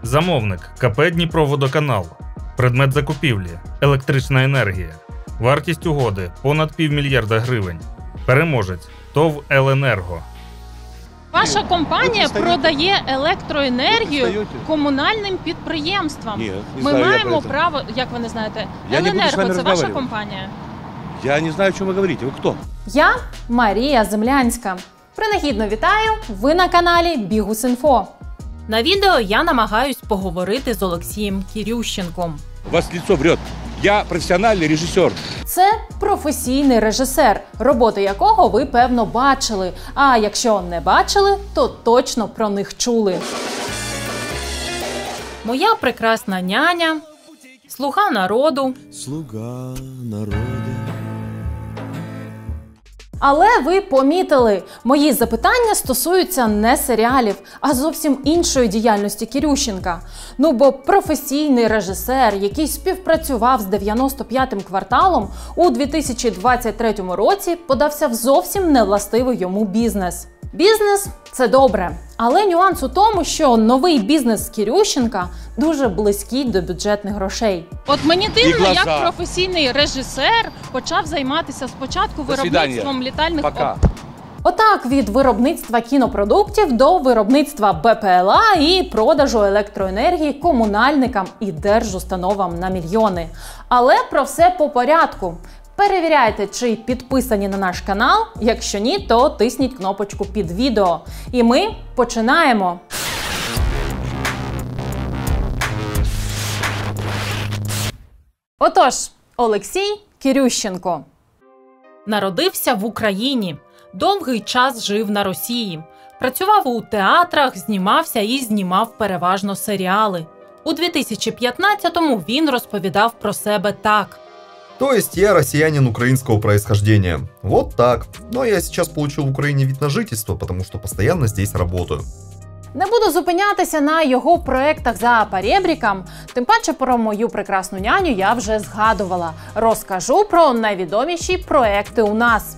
Замовник – КП «Дніпроводоканал». Предмет закупівлі – електрична енергія. Вартість угоди – понад 500 мільйона гривень. Переможець – ТОВ «Еленерго». Ваша компанія продає електроенергію комунальним підприємствам. Ні, Ми маємо право, як ви не знаєте, Еленерго – це ваша компанія? Я не знаю, о чому ви говорите. Ви хто? Я Марія Землянська. Принагідно вітаю! Ви на каналі Бігус.Інфо. На відео я намагаюсь поговорити з Олексієм Кірющенком. У вас лицо врет. Я професіональний режисер. Це професійний режисер, роботи якого ви, певно, бачили. А якщо не бачили, то точно про них чули. Моя прекрасна няня, Слуга народу. Слуга народу. Але ви помітили, мої запитання стосуються не серіалів, а зовсім іншої діяльності Кірющенка. Ну бо професійний режисер, який співпрацював з 95-м кварталом, у 2023 році подався в зовсім невластивий йому бізнес. Бізнес – це добре, але нюанс у тому, що новий бізнес Кірющенка дуже близький до бюджетних грошей. От мені дивно, як професійний режисер почав займатися спочатку виробництвом літальних Отак, від виробництва кінопродуктів до виробництва БПЛА і продажу електроенергії комунальникам і держустановам на мільйони. Але про все по порядку. Перевіряйте, чи підписані на наш канал. Якщо ні, то тисніть кнопочку під відео. І ми починаємо! Отож, Олексій Кірющенко. Народився в Україні. Довгий час жив на Росії. Працював у театрах, знімався і знімав переважно серіали. У 2015-му він розповідав про себе так. То есть я россиянин украинского происхождения. Вот так. Но я сейчас получил в Украине вид на жительство, потому что постоянно здесь работаю. Не буду зупинятися на його проєктах за перебріком, тим паче про мою прекрасну няню я вже згадувала. Розкажу про найвідоміші проєкти у нас.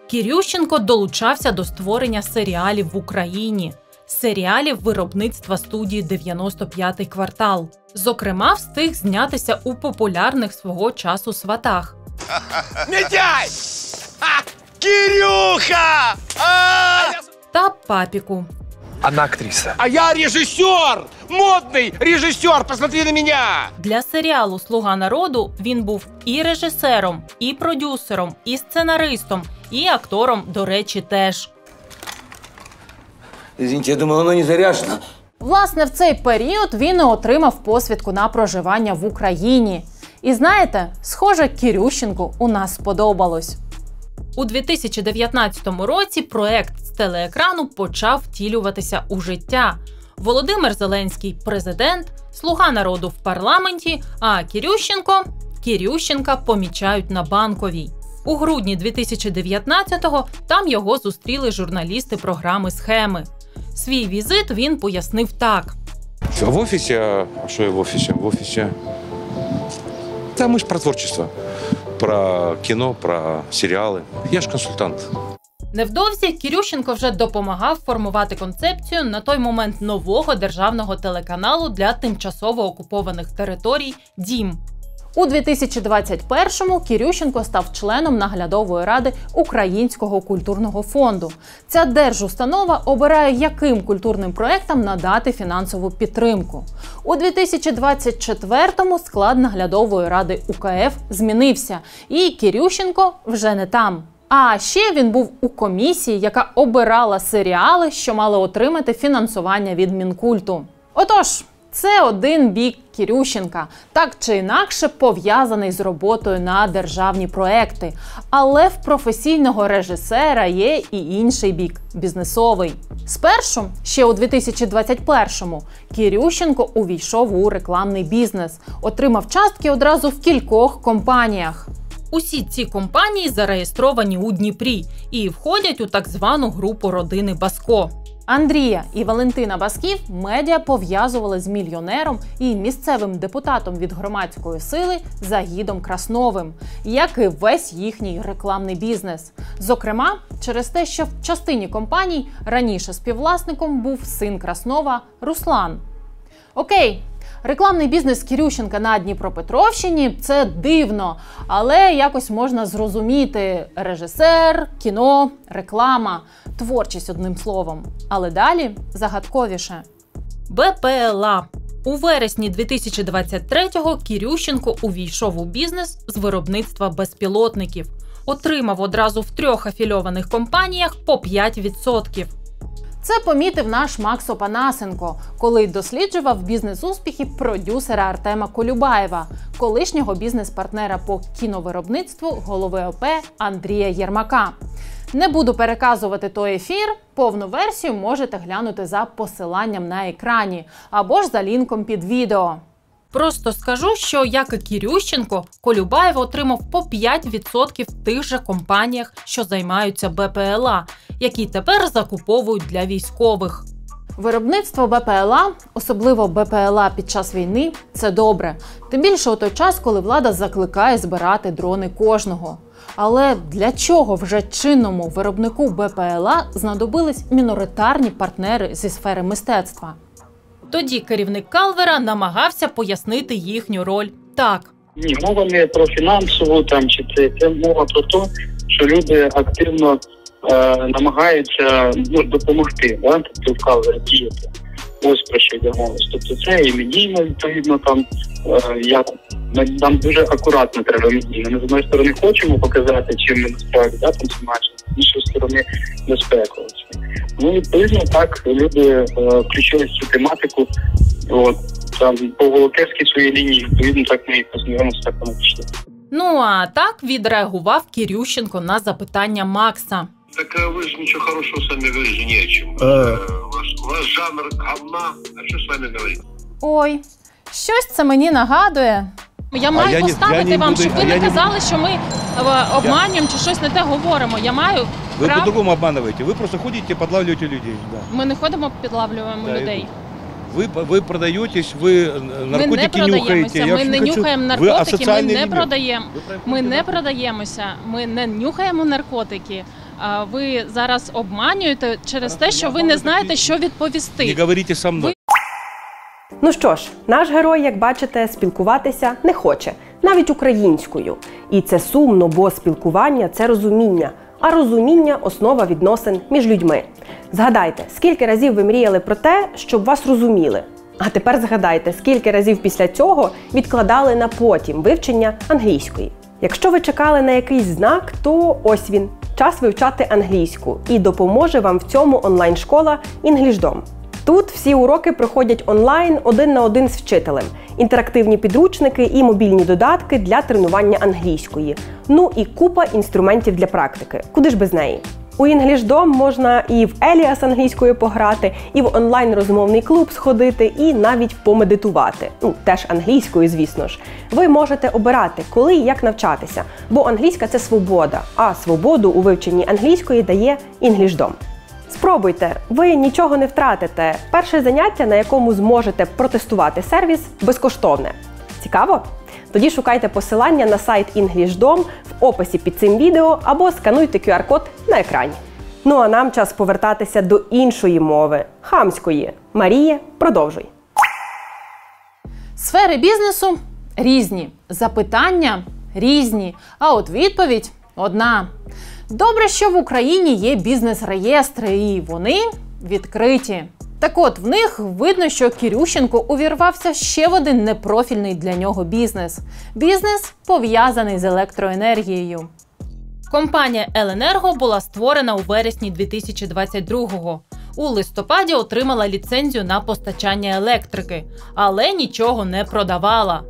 Кірющенко долучався до створення серіалів в Україні. Серіалів виробництва студії «95-й квартал». Зокрема, встиг знятися у популярних свого часу «Сватах». Митяй! Кирюха! Та «Папіку». Она актриса. А я режиссер! Модный режиссер! Посмотри на меня! Для серіалу «Слуга народу» він був і режисером, і продюсером, і сценаристом, і актором, до речі, теж. Извините, я думал, оно не заряжено. Власне, в цей період він і отримав посвідку на проживання в Україні. І знаєте, схоже, Кірющенку у нас сподобалось. У 2019 році проект з телеекрану почав втілюватися у життя. Володимир Зеленський – президент, Слуга народу в парламенті, а Кірющенка помічають на Банковій. У грудні 2019-го там його зустріли журналісти програми «Схеми». Свій візит він пояснив так. В офісі? А що я в офісі? В офісі? Та ми ж про творчество. Про кіно, про серіали. Я ж консультант. Невдовзі Кірющенко вже допомагав формувати концепцію на той момент нового державного телеканалу для тимчасово окупованих територій «Дім». У 2021-му Кірющенко став членом наглядової ради Українського культурного фонду. Ця держустанова обирає, яким культурним проєктам надати фінансову підтримку. У 2024-му склад наглядової ради УКФ змінився, і Кірющенко вже не там. А ще він був у комісії, яка обирала серіали, що мали отримати фінансування від Мінкульту. Отож, це один бік Кірющенка, так чи інакше пов'язаний з роботою на державні проекти. Але в професійного режисера є і інший бік – бізнесовий. Спершу, ще у 2021-му, Кірющенко увійшов у рекламний бізнес, отримав частки одразу в кількох компаніях. Усі ці компанії зареєстровані у Дніпрі і входять у так звану групу родини Баско. Андрія і Валентина Басків медіа пов'язували з мільйонером і місцевим депутатом від громадської сили Загідом Красновим, як і весь їхній рекламний бізнес. Зокрема, через те, що в частині компаній раніше співвласником був син Краснова Руслан. Окей, рекламний бізнес Кірющенка на Дніпропетровщині – це дивно, але якось можна зрозуміти. Режисер, кіно, реклама, творчість одним словом. Але далі загадковіше. БПЛА. У вересні 2023-го Кірющенко увійшов у бізнес з виробництва безпілотників. Отримав одразу в 3 афільованих компаніях по 5%. Це помітив наш Макс Опанасенко, коли досліджував бізнес-успіхи продюсера Артема Колюбаєва, колишнього бізнес-партнера по кіновиробництву голови ОП Андрія Єрмака. Не буду переказувати той ефір, повну версію можете глянути за посиланням на екрані або ж за лінком під відео. Просто скажу, що, як і Кірющенко, Колюбаєв отримав по 5% в тих же компаніях, що займаються БПЛА, які тепер закуповують для військових. Виробництво БПЛА, особливо БПЛА під час війни, це добре. Тим більше у той час, коли влада закликає збирати дрони кожного. Але для чого вже чинному виробнику БПЛА знадобились міноритарні партнери зі сфери мистецтва? Тоді керівник Калвера намагався пояснити їхню роль так. Ні, мова не про фінансову чи це мова про те, що люди активно намагаються допомогти, тобто в Калвері діяти. Ось про що йде мова. Тобто це і медійно, відповідно, нам дуже акуратно треба медійно. Ми з однієї сторони хочемо показати, чим ми насправді займаємося, з іншої сторони безпеку. Відповідно, так люди включили цю тематику, по волонтерській своїй лінії, відповідно, так ми і познайомилися, так воно пішло. А так відреагував Кірющенко на запитання Макса. Так ви ж нічого хорошого самі говорите не о чому. Ваш жанр говна, а що з вами говорити? Ой, щось це мені нагадує. Я маю поставити вам, щоб ви не казали, що ми обманюємо чи щось не те говоримо. Я маю Ви по-другому обманюєте. Ви просто ходите, підлавлюєте людей. Да. Ми не ходимо, підлавлюємо людей. Ви продаєтесь, ви наркотики нюхаєте. Ми не нюхаємо наркотики, ми не продаємо. Ми не продаємося, ми не нюхаємо наркотики. Ви зараз обманюєте через те, що ви не знаєте, що відповісти. Не говорите со мною. Ну що ж, наш герой, як бачите, спілкуватися не хоче, навіть українською. І це сумно, бо спілкування – це розуміння, а розуміння – основа відносин між людьми. Згадайте, скільки разів ви мріяли про те, щоб вас розуміли. А тепер згадайте, скільки разів після цього відкладали на потім вивчення англійської. Якщо ви чекали на якийсь знак, то ось він – час вивчати англійську. І допоможе вам в цьому онлайн-школа EnglishDom. Тут всі уроки проходять онлайн 1 на 1 з вчителем, інтерактивні підручники і мобільні додатки для тренування англійської. Ну і купа інструментів для практики. Куди ж без неї? У EnglishDom можна і в Еліас англійською пограти, і в онлайн-розмовний клуб сходити, і навіть помедитувати. Теж англійською, звісно ж. Ви можете обирати, коли і як навчатися, бо англійська – це свобода, а свободу у вивченні англійської дає EnglishDom. Спробуйте, ви нічого не втратите. Перше заняття, на якому зможете протестувати сервіс, безкоштовне. Цікаво? Тоді шукайте посилання на сайт EnglishDom в описі під цим відео або скануйте QR-код на екрані. Ну а нам час повертатися до іншої мови – хамської. Марія, продовжуй. Сфери бізнесу різні, запитання різні, а от відповідь одна. Добре, що в Україні є бізнес-реєстри, і вони відкриті. Так от, в них видно, що Кірющенко увірвався ще в один непрофільний для нього бізнес. Бізнес, пов'язаний з електроенергією. Компанія «Еленерго» була створена у вересні 2022-го. У листопаді отримала ліцензію на постачання електрики, але нічого не продавала.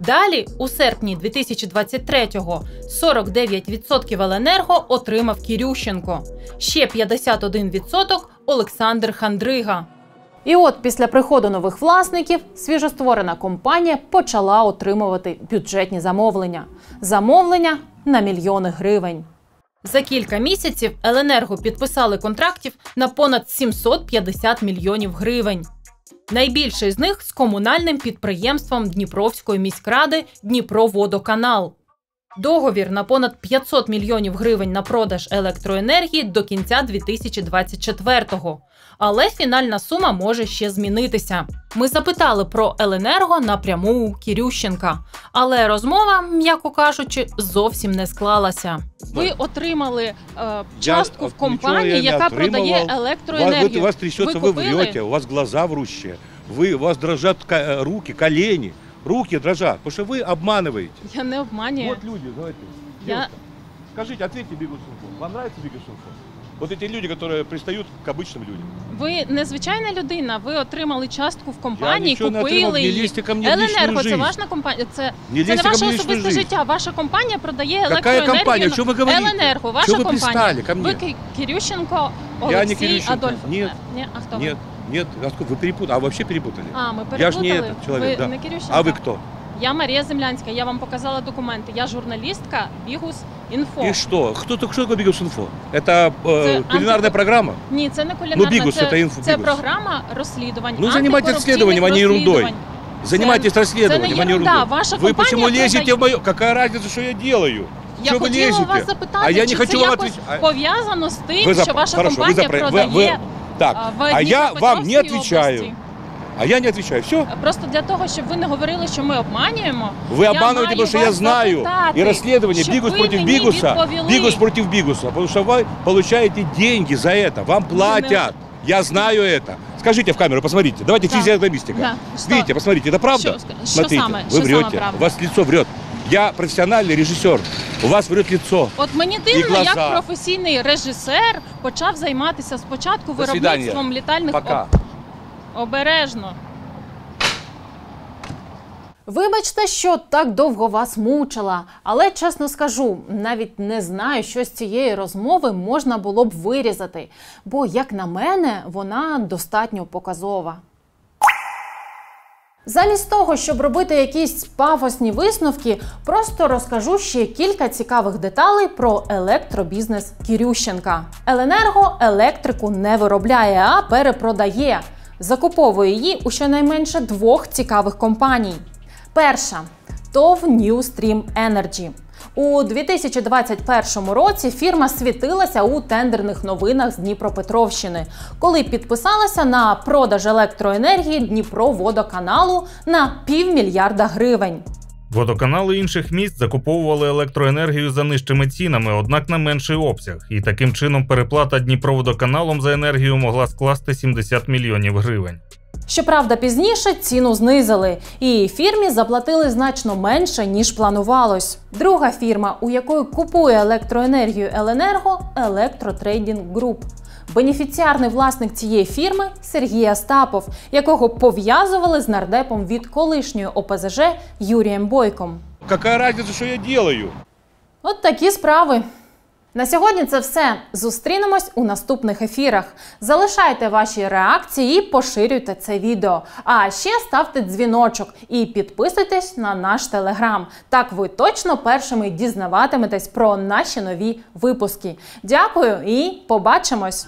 Далі, у серпні 2023-го, 49% «Еленерго» отримав Кірющенко, ще 51% – Олександр Хандрига. І от після приходу нових власників свіжостворена компанія почала отримувати бюджетні замовлення. Замовлення на мільйони гривень. За кілька місяців «Еленерго» підписали контрактів на понад 750 мільйонів гривень. Найбільший з них з комунальним підприємством Дніпровської міськради «Дніпроводоканал». Договір на понад 500 мільйонів гривень на продаж електроенергії до кінця 2024-го. Але фінальна сума може ще змінитися. Ми запитали про Еленерго напряму у Кірющенка. Але розмова, м'яко кажучи, зовсім не склалася. Ви отримали частку в компанії, яка продає електроенергію. У вас трясется, вы врете, у вас глаза врущие, у вас дрожат руки, колени. Руки дрожат, потому что вы обманываете. Я не обманюю. Вот люди, давайте. Скажите, ответьте Бигус.Инфо. Вам нравится Бигус.Инфо? Вот эти люди, которые пристают к обычным людям. Ви незвичайна людина, ви отримали частку в компанії, Я купили її. Еленерго, це ваша компанія, це не ваше особисте життя. Ваша компанія продає електроенергію. Что вы говорите? Еленерго, ваша компанія. Ко мне? Ви Кірющенко, Олексій, Адольф. Нет. А хто ви? Нет, вы перепутали, а вообще перепутали. Ми перепутали? Я ж не этот человек, ви да. не Кірющенко? А вы кто? Я Марія Землянська, я вам показала документи. Я журналістка Бігус.Інфо. И что? Что такое Бигус.Инфо? Это кулинарная программа? Ні, це не кулінарна, Бігус, це програма розслідувань. Ну, занимайтесь расследованием, а не ерундой. Занимайтесь расследованием, а не ерундой. Вы почему лезете в мое... Какая разница, что я делаю? Я хотіла вас запитати, чи це якось пов'язано з тим, що ваша компанія продає Так, а я вам не отвечаю. А я не отвечаю. Все? Просто для того, щоб ви не говорили, що ми обманюємо. Вы обманываете, потому что я знаю. И расследование Бигус против Бигуса. Бигус против Бигуса. Потому что вы получаете деньги за это. Вам платят. Я знаю это. Скажите в камеру, посмотрите. Давайте физиогномистика. Да. Видите, посмотрите, это правда? Смотрите, вы врете. У вас лицо врет. Я профессиональный режиссер. У вас врет лицо. От мені дивно, як професійний режисер почав займатися спочатку виробництвом літальних Обережно. Вибачте, що так довго вас мучила, але, чесно скажу, навіть не знаю, що з цієї розмови можна було б вирізати, бо, як на мене, вона достатньо показова. Замість того, щоб робити якісь пафосні висновки, просто розкажу ще кілька цікавих деталей про електробізнес Кірющенка. Еленерго електрику не виробляє, а перепродає. Закуповує її у щонайменше двох цікавих компаній. Перша – ТОВ New Stream Energy. У 2021 році фірма світилася у тендерних новинах з Дніпропетровщини, коли підписалася на продаж електроенергії Дніпроводоканалу на $500 мільйона. Водоканали інших міст закуповували електроенергію за нижчими цінами, однак на менший обсяг. І таким чином переплата Дніпроводоканалом за енергію могла скласти 70 мільйонів гривень. Щоправда, пізніше ціну знизили, і фірмі заплатили значно менше, ніж планувалось. Друга фірма, у якої купує електроенергію Еленерго – Електротрейдинг Груп. Бенефіціарний власник цієї фірми – Сергій Астапов, якого пов'язували з нардепом від колишньої ОПЗЖ Юрієм Бойком. Яка різниця, що я роблю? От такі справи. На сьогодні це все. Зустрінемось у наступних ефірах. Залишайте ваші реакції і поширюйте це відео. А ще ставте дзвіночок і підписуйтесь на наш телеграм. Так ви точно першими дізнаватиметесь про наші нові випуски. Дякую і побачимось!